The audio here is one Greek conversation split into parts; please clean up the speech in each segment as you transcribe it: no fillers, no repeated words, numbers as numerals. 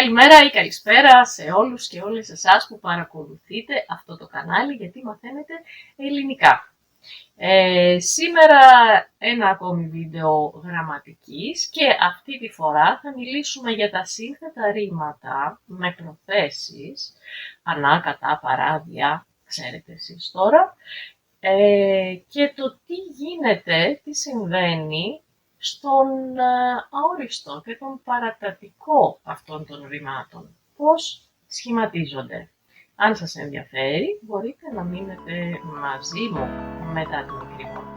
Καλημέρα ή καλησπέρα σε όλους και όλες εσάς που παρακολουθείτε αυτό το κανάλι γιατί μαθαίνετε ελληνικά. Σήμερα ένα ακόμη βίντεο γραμματικής και αυτή τη φορά θα μιλήσουμε για τα σύνθετα ρήματα με προθέσεις, ανά, κατά, παράδια, ξέρετε εσείς τώρα, και το τι γίνεται, τι συμβαίνει στον αόριστο και τον παρατατικό αυτών των ρημάτων. Πώς σχηματίζονται. Αν σας ενδιαφέρει, μπορείτε να μείνετε μαζί μου μετά την μικρή πόρτα.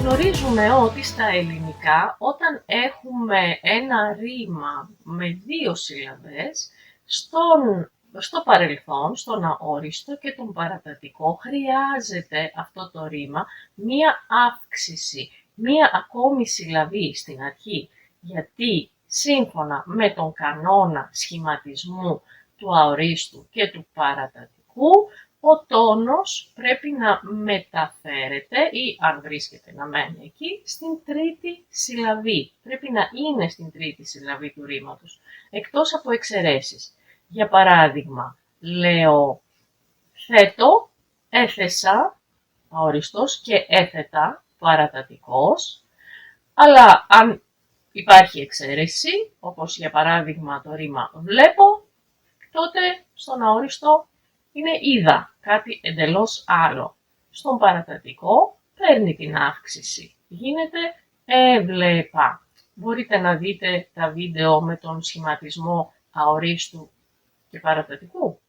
Γνωρίζουμε ότι στα ελληνικά όταν έχουμε ένα ρήμα με δύο σύλλαβες, στο παρελθόν, στον αόριστο και τον παρατατικό χρειάζεται αυτό το ρήμα μία αύξηση, μία ακόμη συλλαβή στην αρχή, γιατί σύμφωνα με τον κανόνα σχηματισμού του αορίστου και του παρατατικού, ο τόνος πρέπει να μεταφέρεται ή αν βρίσκεται να μένει εκεί στην τρίτη συλλαβή. Πρέπει να είναι στην τρίτη συλλαβή του ρήματος, εκτός από εξαιρέσεις. Για παράδειγμα, λέω θέτω, έθεσα, αόριστος και έθετα, παρατατικός, αλλά αν υπάρχει εξαίρεση, όπως για παράδειγμα το ρήμα βλέπω, τότε στον αόριστο είναι είδα, κάτι εντελώς άλλο. Στον παρατατικό παίρνει την αύξηση, γίνεται έβλεπα. Μπορείτε να δείτε τα βίντεο με τον σχηματισμό αορίστου και παρατατικού.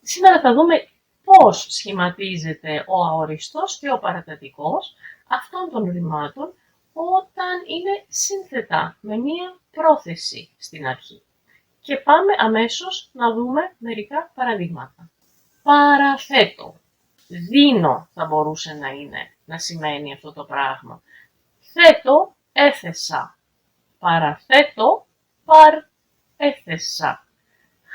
Σήμερα θα δούμε πώς σχηματίζεται ο αόριστος και ο παρατατικός αυτών των ρημάτων όταν είναι σύνθετα με μία πρόθεση στην αρχή. Και πάμε αμέσως να δούμε μερικά παραδείγματα. Παραθέτω. Δίνω θα μπορούσε να είναι, να σημαίνει αυτό το πράγμα. Θέτω, έθεσα. Παραθέτω, παρέθεσα.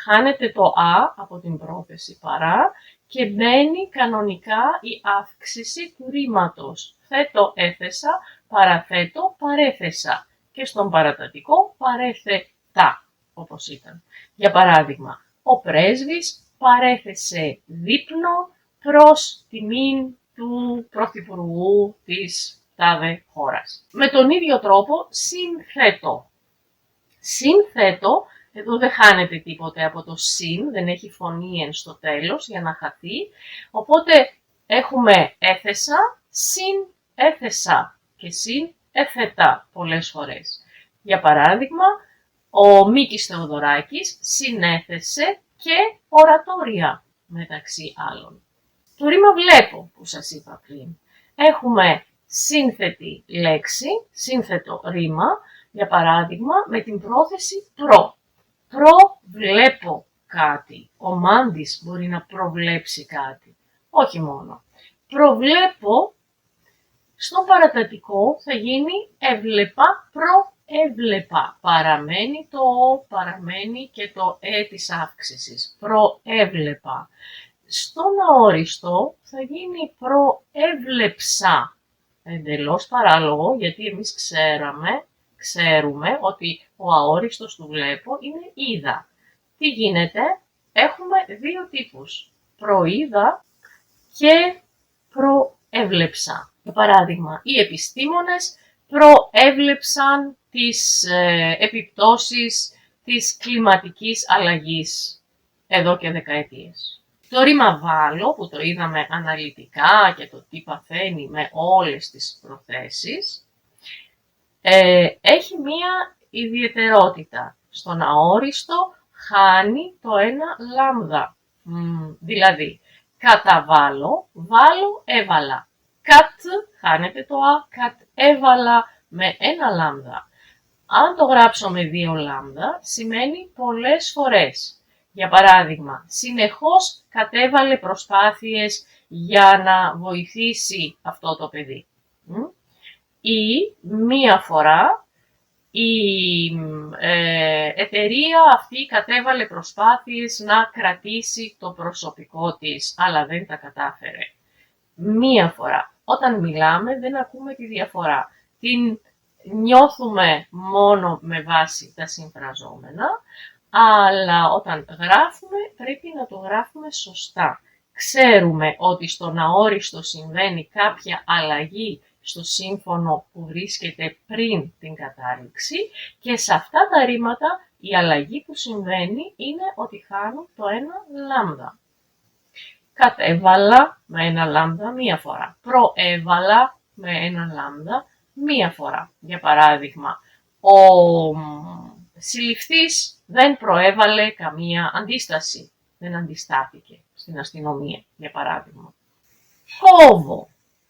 Χάνεται το α από την πρόθεση παρά και μπαίνει κανονικά η αύξηση του ρήματος. Θέτω, έθεσα, παραθέτω, παρέθεσα. Και στον παρατατικό παρέθετα. Όπως ήταν. Για παράδειγμα, ο πρέσβης παρέθεσε δείπνο προς τιμήν του πρωθυπουργού της τάδε χώρας. Με τον ίδιο τρόπο συνθέτω. Συνθέτω, εδώ δεν χάνεται τίποτε από το συν, δεν έχει φωνή εν στο τέλος για να χαθεί, οπότε έχουμε έθεσα, συν έθεσα και συν έθετα πολλές φορές. Για παράδειγμα, ο Μίκης Θεοδωράκης συνέθεσε και ορατόρια μεταξύ άλλων. Το ρήμα βλέπω που σας είπα πριν. Έχουμε σύνθετη λέξη, σύνθετο ρήμα, για παράδειγμα με την πρόθεση προ. Προβλέπω κάτι. Ο Μάντης μπορεί να προβλέψει κάτι. Όχι μόνο. Προβλέπω, στον παρατατικό θα γίνει έβλεπα, προέβλεπα. Παραμένει το ο, παραμένει και το της αύξησης. Προέβλεπα. Στον αόριστο θα γίνει προέβλεψα. Εντελώς παράλογο, γιατί εμείς ξέρουμε ότι ο αόριστος του βλέπω είναι είδα. Τι γίνεται? Έχουμε δύο τύπους. Προείδα και προέβλεψα. Για παράδειγμα, οι επιστήμονες προέβλεψαν τις επιπτώσεις της κλιματικής αλλαγής εδώ και δεκαετίες. Το ρήμα βάλω που το είδαμε αναλυτικά και το τι παθαίνει με όλες τις προθέσεις έχει μία ιδιαιτερότητα. Στον αόριστο χάνει το ένα λάμδα. Δηλαδή Καταβάλω, βάλω, έβαλα. Κατ, χάνεται το α, κατ έβαλα με ένα λάμδα. Αν το γράψω με δύο λάμδα, σημαίνει πολλές φορές. Για παράδειγμα, συνεχώς κατέβαλε προσπάθειες για να βοηθήσει αυτό το παιδί. Ή μία φορά η εταιρεία αυτή κατέβαλε προσπάθειες να κρατήσει το προσωπικό της, αλλά δεν τα κατάφερε. Μία φορά. Όταν μιλάμε δεν ακούμε τη διαφορά. Την νιώθουμε μόνο με βάση τα συμφραζόμενα, αλλά όταν γράφουμε πρέπει να το γράφουμε σωστά. Ξέρουμε ότι στον αόριστο συμβαίνει κάποια αλλαγή στο σύμφωνο που βρίσκεται πριν την κατάληξη και σε αυτά τα ρήματα η αλλαγή που συμβαίνει είναι ότι χάνουν το ένα λάμδα. Κατέβαλα με ένα λάμδα μία φορά. Προέβαλα με ένα λάμδα μία φορά. Για παράδειγμα, ο συλληφθής δεν προέβαλε καμία αντίσταση. Δεν αντιστάθηκε στην αστυνομία, για παράδειγμα. Κόβω.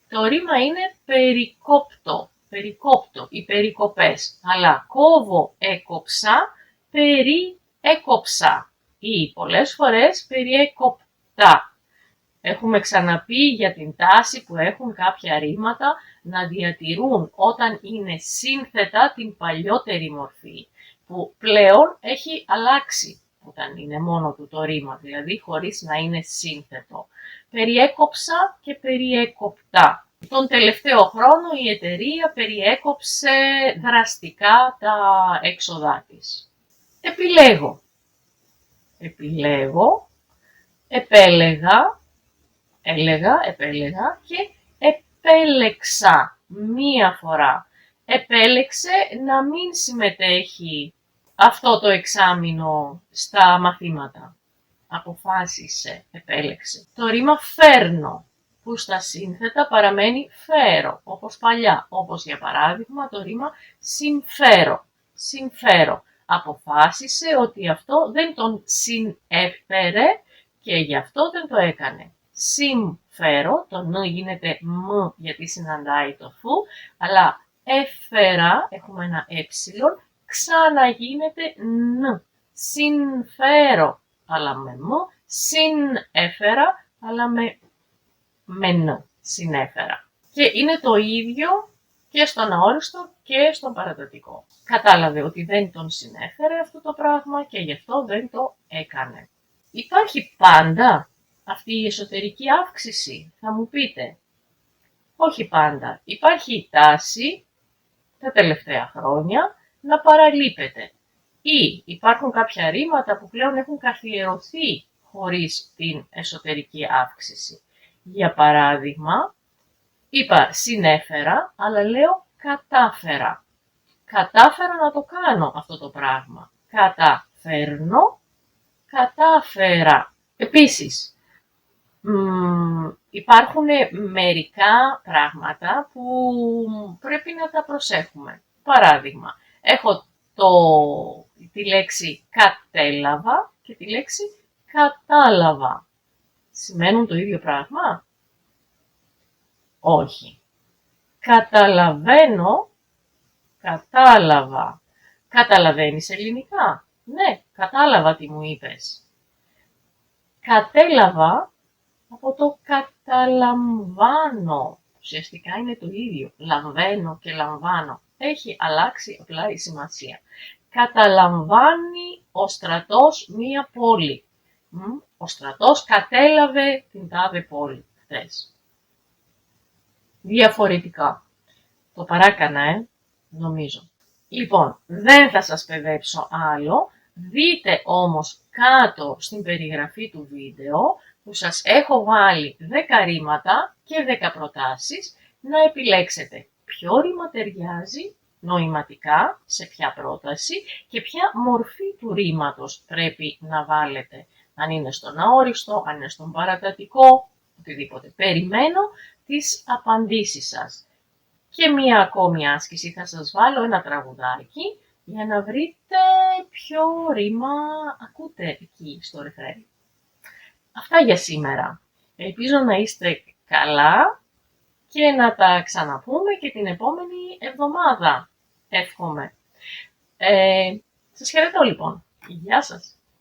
Το ρήμα είναι περικόπτω. Περικόπτω ή περικοπές. Αλλά κόβω, έκοψα, περιέκοψα. Ή πολλές φορές περιέκοπτα. Έχουμε ξαναπεί για την τάση που έχουν κάποια ρήματα να διατηρούν όταν είναι σύνθετα την παλιότερη μορφή, που πλέον έχει αλλάξει όταν είναι μόνο του το ρήμα, δηλαδή χωρίς να είναι σύνθετο. Περιέκοψα και περιέκοπτα. Τον τελευταίο χρόνο η εταιρεία περιέκοψε δραστικά τα έξοδά της. Επιλέγω. Επιλέγω, επέλεγα, επέλεγα και επέλεξα μία φορά. Επέλεξε να μην συμμετέχει αυτό το εξάμηνο στα μαθήματα. Αποφάσισε, επέλεξε. Το ρήμα φέρνω, που στα σύνθετα παραμένει φέρω, όπως παλιά. Όπως για παράδειγμα το ρήμα συμφέρω. Συμφέρω. Αποφάσισε ότι αυτό δεν τον συνέφερε και γι' αυτό δεν το έκανε. Συμφέρω, το ν γίνεται μ γιατί συναντάει το φου, αλλά έφερα, έχουμε ένα ε, ξαναγίνεται ν. Συμφέρω, αλλά με μ, συνέφερα, αλλά με ν, συνέφερα. Και είναι το ίδιο και στον αόριστο και στον παρατατικό. Κατάλαβε ότι δεν τον συνέφερε αυτό το πράγμα και γι' αυτό δεν το έκανε. Υπάρχει πάντα αυτή η εσωτερική αύξηση, θα μου πείτε. Όχι πάντα. Υπάρχει η τάση τα τελευταία χρόνια να παραλείπεται. Ή υπάρχουν κάποια ρήματα που πλέον έχουν καθιερωθεί χωρίς την εσωτερική αύξηση. Για παράδειγμα, είπα συνέφερα, αλλά λέω κατάφερα. Κατάφερα να το κάνω αυτό το πράγμα. Καταφέρνω, κατάφερα. Επίσης, υπάρχουν μερικά πράγματα που πρέπει να τα προσέχουμε. Παράδειγμα, έχω τη λέξη κατέλαβα και τη λέξη κατάλαβα. Σημαίνουν το ίδιο πράγμα? Όχι. Καταλαβαίνω, κατάλαβα. Καταλαβαίνεις ελληνικά? Ναι, κατάλαβα τι μου είπες. Κατέλαβα από το καταλαμβάνω. Ουσιαστικά είναι το ίδιο. Λαμβάνω και λαμβάνω. Έχει αλλάξει απλά η σημασία. Καταλαμβάνει ο στρατός μία πόλη. Ο στρατός κατέλαβε την τάδε πόλη χθες. Διαφορετικά. Το παράκανα, νομίζω. Λοιπόν, δεν θα σας παιδέψω άλλο. Δείτε όμως κάτω στην περιγραφή του βίντεο που σας έχω βάλει 10 ρήματα και 10 προτάσεις να επιλέξετε ποιο ρήμα ταιριάζει νοηματικά σε ποια πρόταση και ποια μορφή του ρήματος πρέπει να βάλετε. Αν είναι στον αόριστο, αν είναι στον παρατατικό, οτιδήποτε. Περιμένω τις απαντήσεις σας. Και μία ακόμη άσκηση, θα σας βάλω ένα τραγουδάκι για να βρείτε ποιο ρήμα ακούτε εκεί στο ρεφρέν. Αυτά για σήμερα. Ελπίζω να είστε καλά και να τα ξαναπούμε και την επόμενη εβδομάδα, εύχομαι. Σας χαιρετώ λοιπόν. Γεια σας.